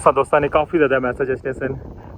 असा दोस्तों ने काफ़ी ज़्यादा मैसेज अच्छे सन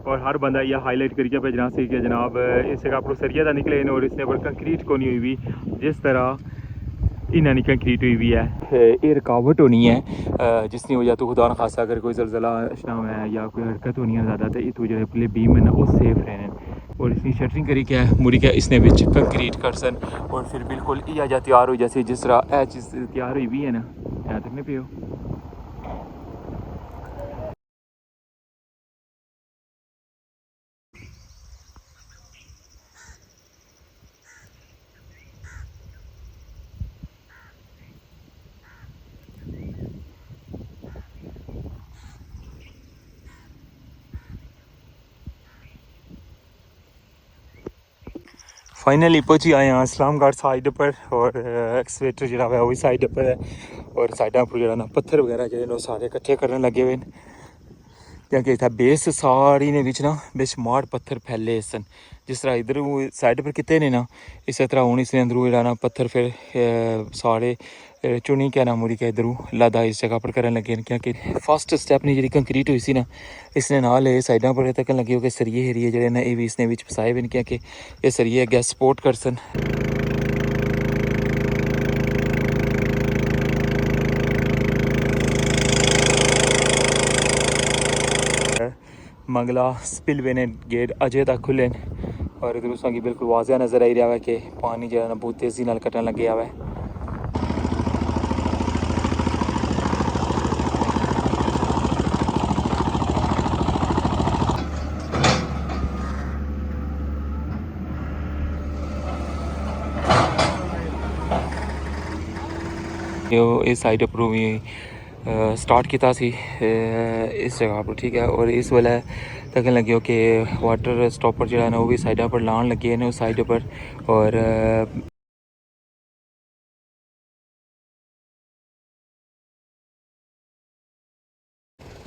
और हर बंदा यह हाईलाइट करके भेजना सी कि जनाब इससे का सरिया का निकले और इसने पर कंक्रीट को नहीं हुई भी जिस तरह इन्हें कंक्रीट हुई हुई है ये रुकावट होनी है जिसकी वजह तो खुदा न खासा अगर कोई जलजला अशना है या कोई हरकत होनी है ज़्यादा तो इतू जो प्ले बीम है ना वो सेफ रहने और इसकी शटरिंग करी क्या है मुड़ी क्या इसने बिच कंक्रीट कर सन और फिर बिल्कुल यह तैयार हो जैसे जिस तरह यह चीज़ तैयार हुई भी है ना यहाँ तक नहीं पियो फाइनली पहुंची आए हैं इस्लामगढ़ साइड पर और एक्सवेटर जो है वही साइड पर है और साइडा पर जो ना पत्थर वगैरह जो सारे इकट्ठे करने लगे हुए हैं क्योंकि इतना बेस सारी ने बिच ना बिच माड़ पत्थर फैले सन जिस तरह इधर साइड पर कितने ने ना इस तरह हूँ इसने अंदरों जो ना पत्थर फिर सारे चुनी क्या ना मुड़ी क्या इधरों लादा इस जगह पर करने लगे क्योंकि फर्स्ट स्टैप ने जी कंक्रीट हुई सी ना इसने नाल साइडा पर तक लगे कि सरिये हेरिए जो ना ये भी इसने बिच फसाए हुए क्योंकि ये सरिये अगे सपोर्ट कर सन मंगला स्पिलवे ने गेट अजय तक खुले और इधर उसकी बिल्कुल वाजिया नज़र आई रहा है कि पानी जो है ना बहुत तेज़ी नाल कटन लगे हुआ है इस साइड पर भी स्टार्ट किया सी इस जगह पर ठीक है और इस वेले तक लगे कि वाटर स्टॉपर जो है ना वो भी साइडा पर लान लगे हैं उस साइड पर और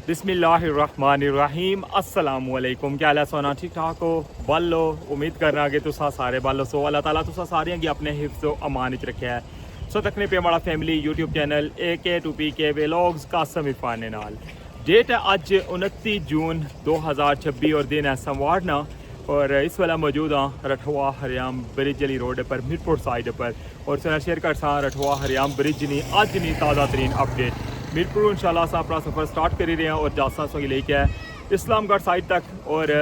बिस्मिल्लाहिर्रहमानिर्रहीम अस्सलाम वालेकुम क्या हाल है सोना ठीक ठाक हो बल लो उम्मीद करना कि तुसा सारे बल सो अल्लाह ताला तुसा सारे अपने हिफ्ज़ व अमान च रखे है सो तकने पे हमारा family YouTube channel AK2PK vlogs Qasim Irfan नाल डेट है अज 29 जून 2026 और दिन है सोमवार ना और इस वेला मौजूद हाँ रठवा हरियाम ब्रिज वाली रोड पर मीरपुर साइड पर और सर शेयर कर सा रठवा हरियाम ब्रिज नहीं अज नहीं ताज़ा तरीन अपडेट मीरपुर इंशाल्लाह अस अपना सफ़र स्टार्ट करी रहे हैं और जासा सो लेके इस्लामगढ़ साइड तक और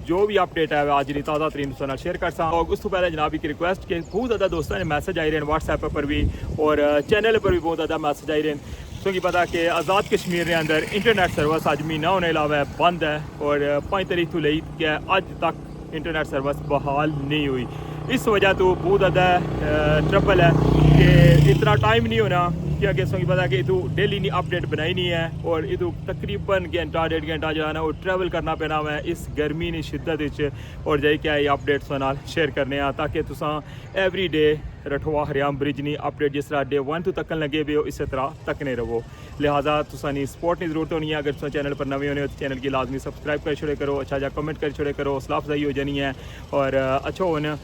जो भी अपडेट है अज नहीं ताज़ा तरीन तुम शेयर कर सा और उस तो पहले जनाब की रिक्वेस्ट कि बहुत ज़्यादा दोस्तों ने मैसेज आई रहे हैं व्हाट्सएप पर भी और चैनल पर भी बहुत ज़्यादा मैसेज आई रहे हैं क्योंकि पता कि आज़ाद कश्मीर के अंदर इंटरनेट सर्विस अज महीना होने अलावा बंद है और 5 तारीख तो लेके अज तक इंटरनेट सर्विस बहाल नहीं हुई इस वजह तो बहुत ज़्यादा ट्रबल है कि इतना टाइम नहीं होना क्या कि इसमें पता कि तू डेली नहीं अपडेट बनाई नहीं है और ये तकरीबन घंटा 1.5 घंटा जो है ना वो ट्रैवल करना पैना है इस गर्मी की शिद्दत और जाई क्या अपडेट्स नाल शेयर करने ताकि तुसा एवरी डे रठवा हरियाम ब्रिज नहीं अपडेट जिस तरह डे 1 तो तकन लगे भी हो इस तरह तकने रहो लिहाजा तुसा नहीं सपोर्ट की जरूरत होनी है अगर तुम चैनल पर नवे होने तो चैनल की लाजमी सब्सक्राइब कर छोड़े करो अच्छा जा कमेंट कर छोड़े करो हौसला अफजाई हो जानी है और अच्छा होने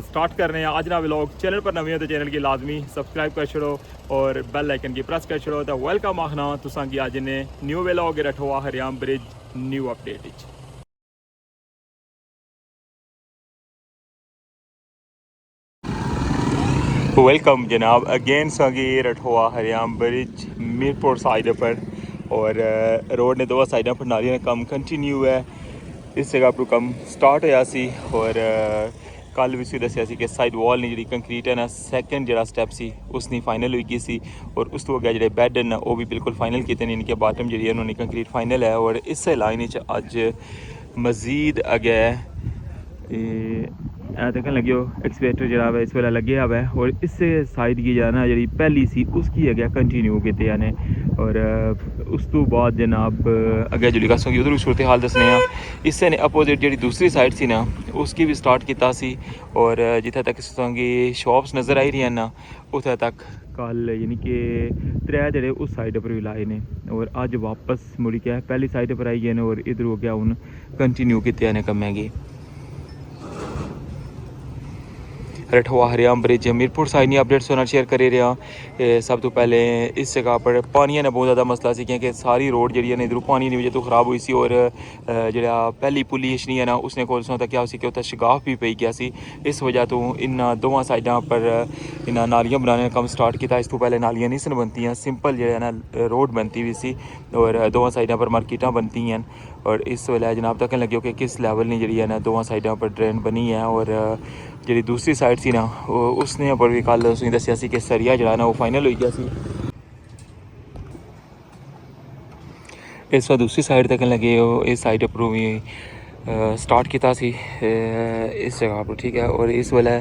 स्टार्ट करने हैं आज ना व्लॉग चैनल पर नवे हो तो चैनल की लाजमी सब्सक्राइब कर छोड़ो और बेल आइकन की प्रेस कर छोड़ो तो वेलकम आखना तुसा की अज ने न्यू व्लॉग रठवा हरियाम ब्रिज न्यू अपडेट वेलकम जनाब अगेन सगी रठवा हरियाम ब्रिज मीरपुर साइड पर और रोड ने दो साइडों पर नालियों ने कम कंटिन्यू है इस जगह पर कम स्टार्ट होया सी और कल भी सी दसिया कि साइड वॉल ने जी कंक्रीट है ना सैकेंड जो स्टैप सी उसने फाइनल हुई की सी और उस तो अगे जो बैड ना वो भी बिल्कुल फाइनल किए इनके बाटम जी उन्होंने कंक्रीट फाइनल है और इस लाइन अज मजीद अगे देखने लगे हो एक्सपेक्टर जरा है इस वेला लगे हुआ है और इससे साइड की जाना जी पहली सी उसकी अगे कंटिन्यू किए यानी और उस तो बाद जनाब अगे जो लिखा होगी उधर सूरत हाल दसने इससे ने अपोजिट जी दूसरी साइड सी ना उसकी भी स्टार्ट किया सी और जिथे तक की शॉप्स नज़र आई रही ना उथे तक कल यानी कि 3 जड़े उस साइड पर भी लाए ने और अज वापस मुड़ी क्या पहली साइड पर आई गए और इधर हो गया हूँ कंटिन्यू किए कमें गी रठवा हरियाम ब्रिज मीरपुर साइड नहीं अपडेट्स होना शेयर करे रहा। सब तो पहले इस जगह पर पानी ने बहुत ज़्यादा मसला सी क्योंकि सारी रोड जी इधरों पानी की वजह तो खराब हुई सी और जरा पहली पुली नहीं है ना उसने कोल तक क्या कि उत्तर शगाफ भी पई गया सी। इस वजह तो इन दोवां साइडों पर इन्हें नालियाँ बनाने का कम स्टार्ट किया। इस तो पहले नालियाँ नहीं सन बनती, सिंपल जो है ना रोड बनती हुई सी और दोवां साइडों पर मार्केटां बनती हैं। और इस वेले जनाब तक लगे कि किस लैवल ने जी है ना दोवां साइडों पर ड्रेन बनी है। और जी दूसरी साइड सी ना उसने पर भी कल उसने दसिया सी कि सरिया जो है ना वो फाइनल हो गया सी। इस बार दूसरी साइड तक लगे इस साइड पर भी स्टार्ट किया सी इस जगह पर, ठीक है। और इस वेले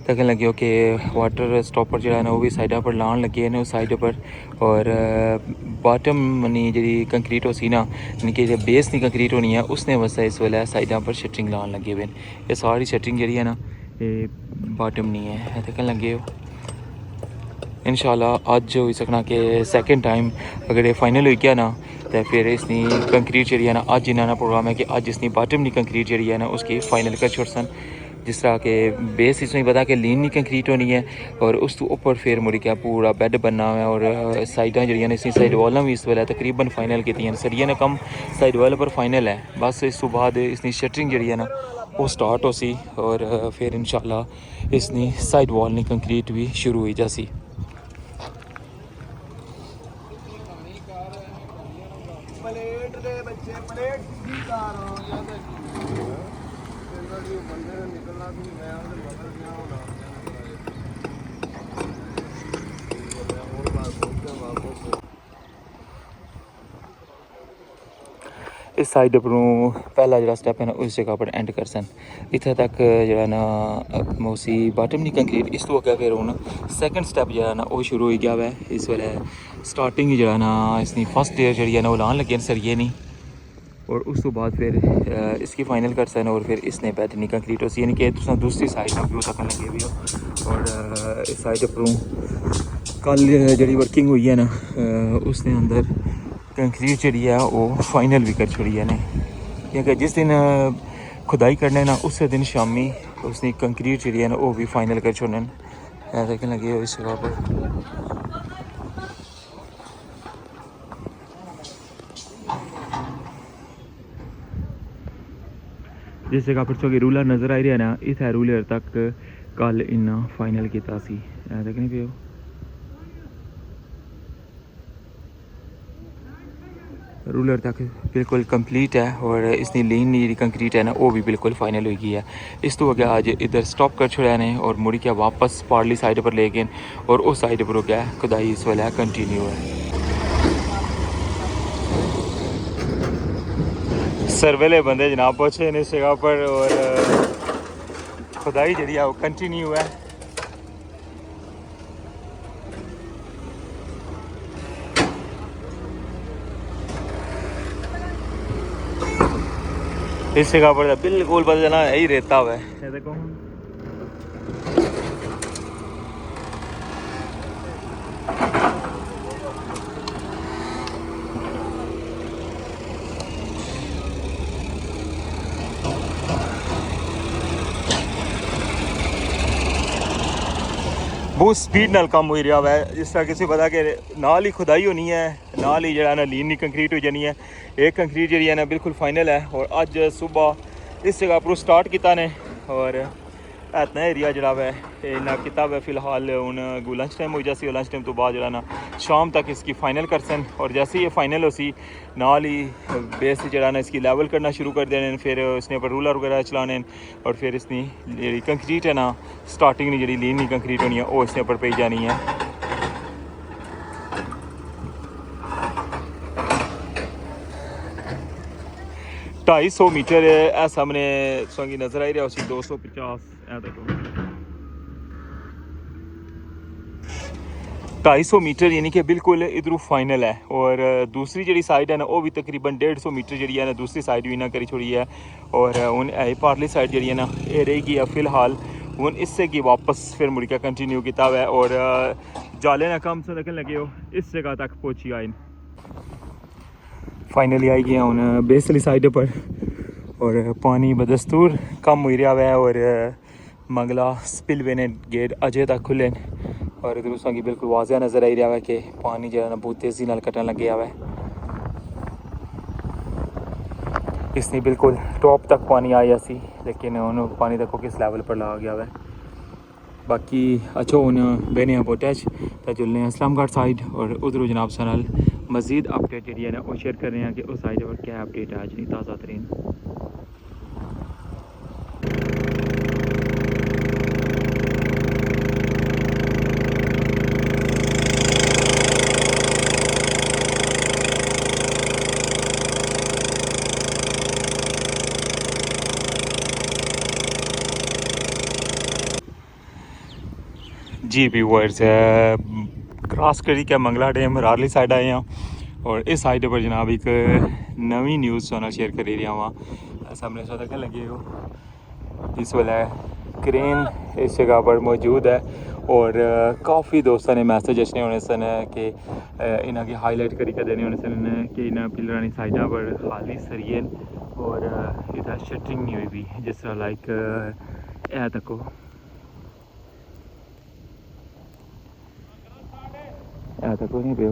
तक लगे कि वाटर स्टॉपर जो है ना वो भी साइडा पर लाने लगे ने उस साइड पर। और बॉटम नी जी कंक्रीट हो सी ना यानी कि बेस नहीं कंक्रीट होनी है उसने वैसे इस वेले साइडा पर शटरिंग लाने लगे हुए। ये सारी शटरिंग जी है ना ये बॉटम नहीं है तक लगे हो। इंशाल्लाह अज हो सकना कि सैकेंड टाइम अगर ये फाइनल हो गया ना तो फिर इसनी कंक्रीट जी है ना अज इन्होंने प्रोग्राम है कि अज इसनी बॉटम नहीं कंक्रीट जी है ना उसकी फाइनल कर छोड़ सन। जिस तरह के बेस इसमें पता कि लीन नहीं कंक्रीट होनी है और उस तो ऊपर फिर मुड़ी क्या पूरा बेड बनना है। और साइडा जड़ियाँ इस साइड वालों भी इस वेले तकरीबन फाइनल की सरिया ने कम साइड वाल पर फाइनल है। बस इस तो बाद इसनी शटरिंग जी है ना वो स्टार्ट हो सी और फिर इंशाल्लाह इसनी साइड वॉल नहीं कंक्रीट भी शुरू हो जासी। इस साइड पर पहला जो स्टैप है ना उस जगह पर एंड कर सन इतने तक जो ना मोसी बॉटम नहीं कंक्रीट। इस तो अगर फिर हूँ सैकेंड स्टैप जो है ना वो शुरू हो गया है। इस वेले स्टार्टिंग जो है ना इसकी फर्स्ट ईयर जी है ना वो लान लगे सरिये नहीं और उस तो बाद फिर इसकी फाइनल कर सन और फिर इसने बैठ नहीं कंक्रीट हो सी यानी कि दूसरी साइड ना व्यू तक लगे हुए हो। और इस साइड पर कल जी वर्किंग हुई है ना उसने अंदर कंक्रीट जी है वो फाइनल भी कर छोड़ी है ने क्योंकि जिस दिन खुदाई करने ना उस दिन शामी उसने कंक्रीट जी है ना वो भी फाइनल कर छोड़ने ऐसे लगे हो इस जगह पर। जिस जगह पर चौकी रूलर नज़र आ रहा है ना इस रूलर तक कल इन्ना फाइनल किया सी देखने पे रूलर तक बिल्कुल कंप्लीट है। और इसकी लीन जी कंक्रीट है ना वो भी बिल्कुल फाइनल हो गई है। इस तो अगर आज इधर स्टॉप कर छोड़ा ने और मुड़ी क्या वापस पार्ली साइड पर ले गए और उस साइड पर क्या खुदाई इस वेले कंटिन्यू है। सर्वेले बंदे जनाब पहुँचे इस जगह पर और खुदाई जी है वो कंटिन्यू है। इस जगह पर बिल्कुल पता चला यही रेता हुआ है देखो। बहुत स्पीड नाल कम हो रहा है। जिस तरह किसी पता कि नाल ही खुदाई होनी है नाल ही जो ना लीन नहीं कंक्रीट हो जानी है। एक कंक्रीट जी है ना बिल्कुल फाइनल है। और अज सुबह इस जगह पर स्टार्ट किया ने और इतना एरिया जरा है इन्ना किया है फिलहाल हूँ लंच टाइम हो जासी और लंच टाइम तो बाद जो ना शाम तक इसकी फाइनल कर सन। और जैसे ये फाइनल हो सी नाल ही बेस जो ना इसकी लेवल करना शुरू कर देने फिर इसने पर रूलर वगैरह चलाने और फिर इसकी जी कंक्रीट है ना स्टार्टिंग नहीं जी लीन नहीं कंक्रीट होनी है वो इसने पर पई जानी है। 250 मीटर है सामने संगी नजर आई रहा उसी 250 देखो 250 मीटर यानी कि बिल्कुल इधरों फाइनल है। और दूसरी जी साइड है ना वो भी तकरीबन 150 मीटर जी है ना दूसरी साइड भी ना करी छोड़ी है। और हूँ पार्ली साइड जी है ना ये रहेगी फिलहाल हूँ इससे की वापस फिर मुड़ के कंटिन्यू किया हुआ है। और जाले ना कम से देखने लगे हो इस जगह तक पहुँची आई फाइनली आई गया हूँ बेसली साइड पर। और पानी बदस्तूर कम हो रहा है और मंगला स्पिलवे ने गेट अजे तक खुले और इधर उस बिल्कुल वाजिया नज़र आई रहा है कि पानी जो है ना बहुत तेज़ी नाल कटन लगे हुआ है। इसने बिल्कुल टॉप तक पानी आया सी लेकिन उन्होंने पानी देखो किस लेवल पर ला गया है। बाकी अच्छा हूँ बहने पोटैच तो जुलने इस्लामगढ़ साइड और उधर जनाब साल मज़ीद अपडेट जी है ना वो शेयर कर रहे हैं कि उस साइड पर क्या अपडेट है आज नहीं ताज़ा तरीन। जी व्यूअर्स क्रॉस करी क्या मंगला डैम रारली साइड आए हैं और इस साइड पर जनाब एक नवी न्यूज़ सोना शेयर कर रहा वहाँ सामने सौ तक लगे हो इस वाला क्रेन इस जगह पर मौजूद है और काफ़ी दोस्तों ने मैसेज अच्छे होने सन कि इन्हों की हाईलाइट करी देने होने सन कि इन्होंने पिलरानी साइडा पर खाली सरिये और इधर शटरिंग नहीं हुई भी जिस तरह लाइक ए तको कोई नहीं पे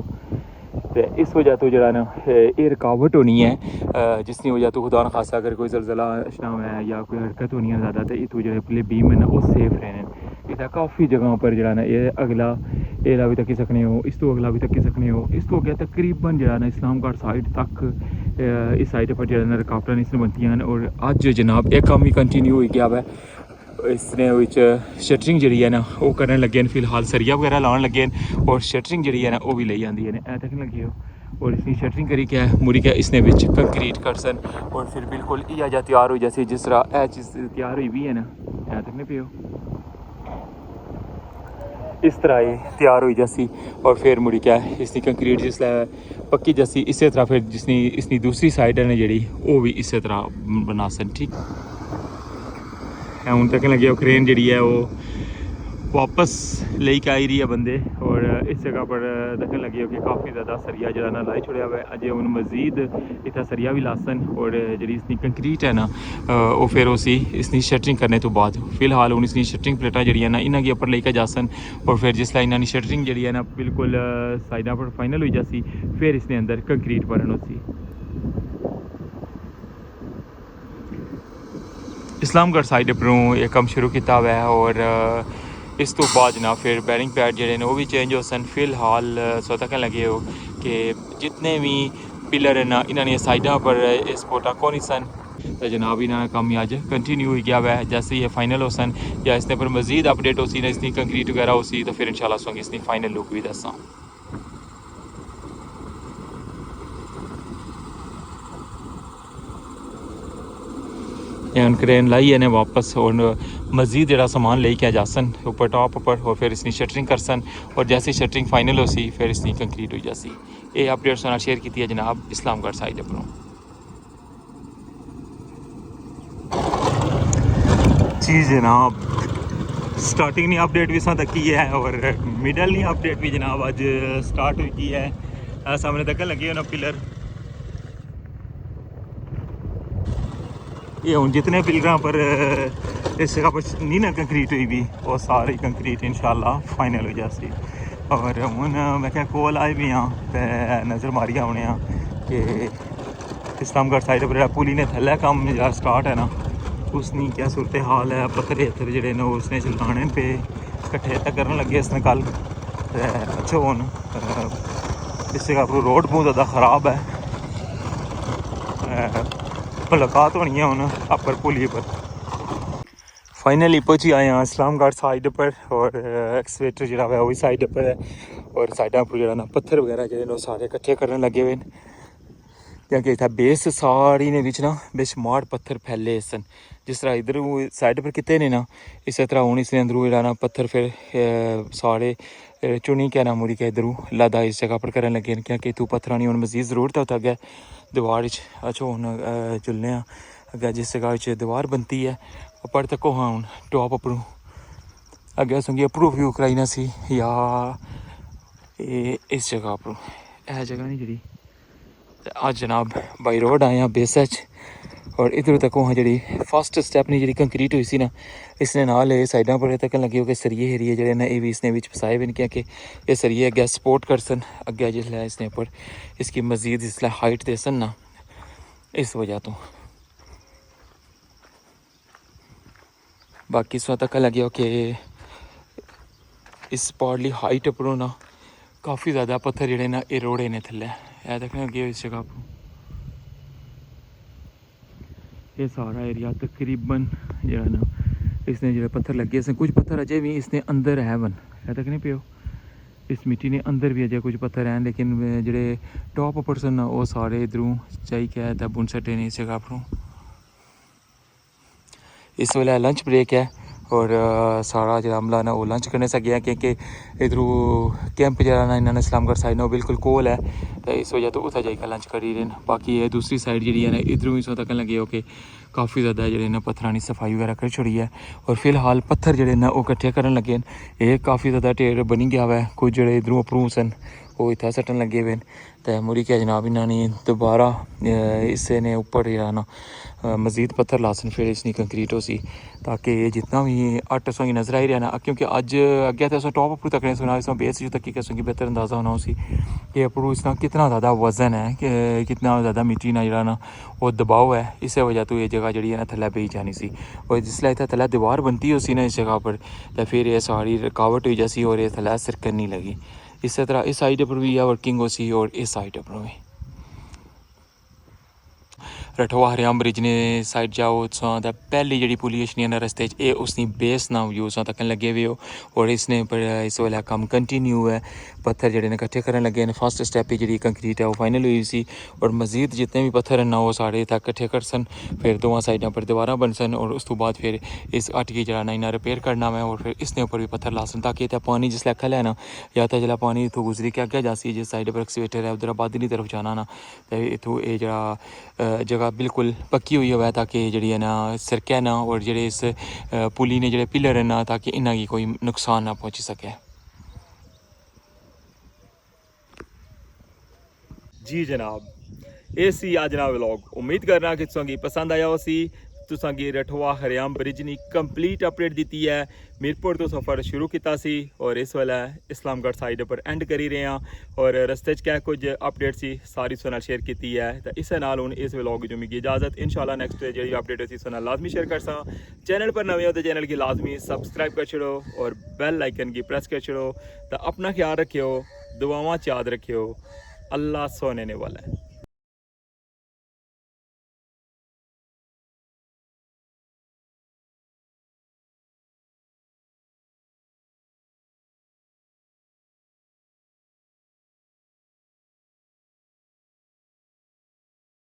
तो इस वजह तो जरा ना ये रुकावट होनी है जिसकी वजह तो खुदा न खासा अगर कोई जलजला शनाम है या कोई हरकत होनी है ज़्यादा तो इतों जो प्ले बीम है ना वो सेफ रहने इतना काफ़ी जगहों पर जरा ना ये अगला एला भी तकी सकने हो इस तो अगला भी तकी सकने हो इस तो अगर तकरीबन जरा ना इस्लामगढ़ साइड तक इस साइड पर जरा ना रुकावटें इसमें बनती हैं और अज जनाब एक काम ही कंटिन्यू हो गया है इसने शटरिंग जी है ना वो करने लगे फिलहाल सरिया वगैरह लाने लगे और शटरिंग जी है ना वो भी ले जाती है ऐ तक लगे हो और इसकी शटरिंग करी क्या मुड़ी क्या इसने बिच कंक्रीट कर सन और फिर बिल्कुल इया जा तैयार हो जैसे जिस तरह यह चीज़ तैयार हुई भी है ना ऐ तक नहीं पियो इस तरह ये तैयार हुई जैसी और फिर मुड़ी क्या इसकी कंक्रीट जिसलै पक्की जैसी इस तरह फिर जिसनी इसकी दूसरी साइड है ना जी वो भी इस तरह बना सन ठीक हूँ तक लगे क्रेन जी है वो वापस लेके आई रही है बंदे और इस जगह पर दखन लगे हो कि काफ़ी ज़्यादा सरिया जरा ना लाई छोड़ा हुआ है अजय उन मज़ीद इतना सरिया भी लासन और जी इसकी कंक्रीट है ना वो फिर उसी इसकी शटरिंग करने तो बाद फिलहाल हूँ इसकी शटरिंग प्लेटा जी है ना इन्हों के उपर लेकर जासन और फिर जिसला इन्होंने शटरिंग जी है ना बिल्कुल साइडा पर फाइनल हुई जासी फिर इसने अंदर कंक्रीट भरन उसी इस्लामगढ़ साइड परों यह कम शुरू किया हुआ है और इस तो बाद जनाब फिर बैरिंग पैड जोड़े वो भी चेंज हो सन फिलहाल सो तक लगे हो कि जितने भी पिलर हैं ना इन्होंने साइडा पर सपोर्टा को नहीं सन तो जनाब इन्होंने काम अज कंटिन्यू हो गया है जैसे ये फाइनल हो सन या इसने पर मजीद अपडेट हो सी ना इसकी कंक्रीट वगैरह हो सी तो फिर इंशाल्लाह सोंगे इसकी फाइनल लुक भी दसा क्रेन लाई है वापस और मज़ीद जरा सामान लेके आ जासन ऊपर टॉप ऊपर और फिर इसकी शटरिंग कर सन और जैसे शटरिंग फाइनल हो सी फिर इसकी कंक्रीट हो जासी ये अपडेट सोना शेयर की है जनाब इस्लामगढ़ साइड अपनों जी जनाब स्टार्टिंग नहीं अपडेट भी तक की है और मिडल नहीं अपडेट भी जनाब अज स्टार्ट हुई की है सामने तक लगे ना पिलर ये हूँ जितने पिलर पर इस जगह पर नहीं ना कंक्रीट हुई भी वो सारी कंक्रीट इंशाल्लाह फाइनल हो जासी और हूँ मैं क्या कोल आए भी हाँ तो नज़र मारी आने कि इस्लामगढ़ साइड पर पुली ने थल्ले कम जरा स्टार्ट है ना उसनी क्या सूरत हाल है पत्थर हत्थर जोड़े ने उसने चलाने पे कट्ठे तक करने लगे इसने कल अच्छा हूँ इस जगह पर रोड बहुत ज़्यादा ख़राब है मुलाकात होनी है हूँ अपर पुली पर फाइनली पहुँची आए हैं इस्लामगढ़ साइड पर और एक्सवेटर जो है वही साइड पर है और साइडा पर जो ना पत्थर वगैरह जो सारे इकट्ठे करने लगे हुए हैं क्योंकि इतना बेस सारी ने बिच ना बिच माड़ पत्थर फैले सन जिस तरह इधर साइड पर कितने ने ना इस तरह हूँ इसने अंदरों ना पत्थर फिर सारे चुनी क्या ना मुड़ी के इधरों लादा इस जगह पर करने लगे क्योंकि तू पत्थर नहीं हूँ मजीद ज़रूरत है उत्थे अगे दीवार अच्छा हूँ चुलने अगे जिस जगह दीवार बनती है पर तको हाँ हूँ टॉप उपरों अगे संगी अपरू व्यू कराई ना सी या इस जगह उपरों यह जगह नहीं जी आज जनाब बाई रोड आए हैं बेस और इधर तक वहाँ जी फस्ट स्टैप ने जी कंक्रीट हुई सी ना इसने नाल साइडों पर तक लगे हो कि सरिये एरिए जोड़े ना ये भी इसने फसाए भी क्या कि ये सरिये अगे सपोर्ट कर सन अगे जिसलै इसने उपर इसकी मजीद जिसलै हाइट दे सन ना इस वजह तो बाकी इस तक लगे हो कि इस पार्टली हाइट उपरों ना काफ़ी ज़्यादा पत्थर जोड़े ना ये रोड़े ने थले यह देखने लगे इस जगह पर ये सारा एरिया तकरीबन जो ना इसने जो पत्थर लगे इसने कुछ पत्थर अजय भी इसने अंदर है वन है तक नहीं पियो इस मिट्टी ने अंदर भी अजय कुछ पत्थर हैं लेकिन जोड़े टॉप पर्सन ना वो सारे इधरों चाहिए क्या है बुन सटे ने इस जगह पर इस वेले लंच ब्रेक है और सारा जो अमला ना वो लंच करने से गया क्योंकि इधरों कैंप जरा ना इन्होंने इस्लामगढ़ साइड ना बिल्कुल कोल है तो इस वजह तो उत्थे जाकर लंच करी रहे हैं बाकी ये दूसरी साइड जी है ना इधरों इस तक लगे हो कि काफ़ी ज़्यादा जो ना पत्थर की सफाई वगैरह कर छोड़ी है और फिलहाल पत्थर जोड़े ना वो कट्ठे करन लगे ये काफ़ी ज़्यादा ढेर बनी गया हुआ है कुछ जोड़े इधरों उपरों सन वो इतना सटन लगे हुए तो मुड़ी क्या जनाब इन्होंने दोबारा इसे ने उपर जो ना मजीद पत्थर लासन फिर इसकी कंक्रीट हो सी ताकि जितना भी अट सोंगी नजर आई रहा ना क्योंकि अज अगे तो टॉप उपर तक नहीं सुना इस बेस जो तकी कसोंगी बेहतर अंदाज़ा होना उसी कि अपरू इसका कितना ज़्यादा वजन है कि कितना ज़्यादा मिट्टी ना जरा ना वो दबाव है इस वजह तो ये जगह जी है ना थल्ले पेई जानी सी और जिसलै इतना थल्ले दीवार बनती हो सी ना इस जगह पर तो फिर ये सारी रुकावट हुई जासी और ये थल्ले असर करनी लगी इस तरह इस साइड पर भी यह वर्किंग हो सी और इस साइड पर भी रठवा हरियाम ब्रिज ने साइड जाओ तो पहली जी पुली अछनी ना रस्ते ये उसकी बेस ना व्यू तक लगे हुए हो और इसने पर इस वेले कम कंटिन्यू है पत्थर जोड़े ने कट्ठे करन लगे फस्ट स्टैप जी कंक्रीट है वो फाइनल हुई सी और मजीद जितने भी पत्थर हैं ना वो सारे तक कट्ठे कर सन फिर दोवां साइडों पर दीवार बन सन और उस तो बाद फिर इस अट की जरा ना इन्हें रिपेयर करना मैं और फिर इसने ऊपर भी पत्थर ला सन ताकि इतना पानी जिसलै खल है ना या तो जिला पानी इतों गुजरी के अगे जासी जिस साइड पर एक्सीवेटर है उधर बादली तरफ जाना ना तो इतों ये जरा जगह बिल्कुल पक्की हुई हो ताकि जी है ना सड़क है ना और जे इस पुली ने जोड़े पिलर है ना ताकि इन्हों की कोई नुकसान ना पहुँच सके जी जनाब ये सी अज ना व्लॉग उम्मीद करना कि तुसेंगी पसंद आया हो सी तुसेंगी रठवा हरियाम ब्रिज की कंप्लीट अपडेट दी है मीरपुर तो सफ़र शुरू किया सी और इस वेले इस्लामगढ़ साइड पर एंड करी रहे हैं और रस्ते क्या कुछ अपडेट सी सारी सुना शेयर की है तो इस नाल हुण इस व्लॉग जो मिगी इजाजत इंशाल्लाह नेक्स्ट जी अपडेट सी सुना लाजमी शेयर कर सा चैनल पर नवे हो तो चैनल की लाजमी सब्सक्राइब कर छड़ो और बेल आइकन की प्रेस कर छड़ो तो अपना ख्याल रखियो दुआवां याद रखियो अल्लाह सोने वाला है।